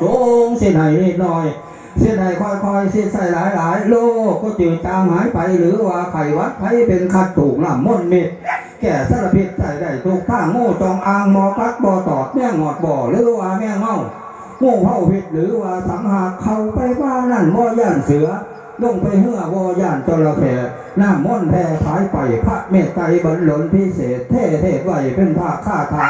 สูงเส้นไหนนิดหน่อยเส้นไหนค่อยๆเส้นใส่หลายๆโลกก็จืดจางหายไปหรือว่าไขวัดไข้เป็นคัดถูกน้ำม่นมิดแก่สารพิษใส่ได้ถูกข้างงูจองอ่างมอกัดบ่อตอดแม่งอดบ่อหรือว่าแม่งเมางูเผาพิษหรือว่าสังหากเข้าไปว่านั่นบ่ย่านเสือลงไปเหื่อบ่ย่านจระเข้น้ำม่นแผ่ผายไปพระเมตไตรบรรลุพิเศษเทศไว้เป็นภาคข้าถา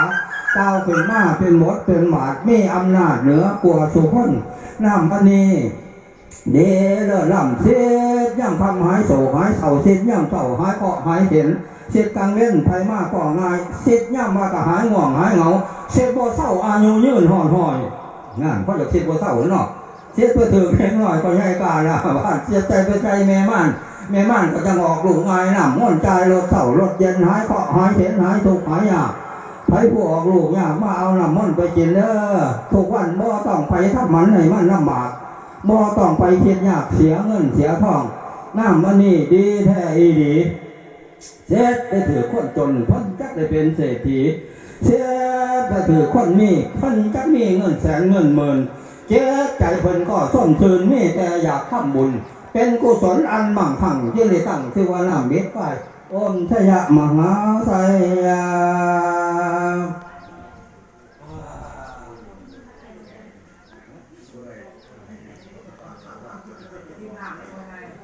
ก้าวขึ้นมาเป็นมดเป็นหมาดมีอำนาจเหนือกว่าสุขนน้ำพันีเดลลำเสียย่ำคำหายโศหายเศร้าเสียย่ำเศร้าหายเคาะหายเห็นเสียกังเล่นไทยมากก่อง่ายเสียย่ำมากะหายง่วงหายเหงาเสียบ่เศร้าอายุยืนห่อนหอยงานเพราะอยากเสียบ่เศร้าเนาะเสียเพื่อถือแข็งหน่อยก็ให้การละบ้านเสียใจไปใจแม่ม่านก็จะออกลูกง่ายน้ำม่วนใจรถเศร้ารถเย็นหายเคาะหายเห็นหายทุกหายยากไผผู้ออกลูกยากมาเอาน้ำม่วนไปกินเด้อทุกวันบ่ต้องไปทับมันให้มันลำบากบ่ต้องไปเคียดยากเสียเงินเสียทองน้ำมันนี่ดีแท้อีดีเสียได้ถือคนจนพ้นจักได้เป็นเศรษฐีเสียได้ถือคนมีพ้นจักมีเงินแสนเงินหมื่นเจ๊ใจเพิ่นก็ส้มชื่นมีแต่อยากทำบุญเป็นกุศลอันมั่งคั่งที่ได้ตั้งชื่อว่าน้ำเม็ดไฟโอมชยมหาไสยา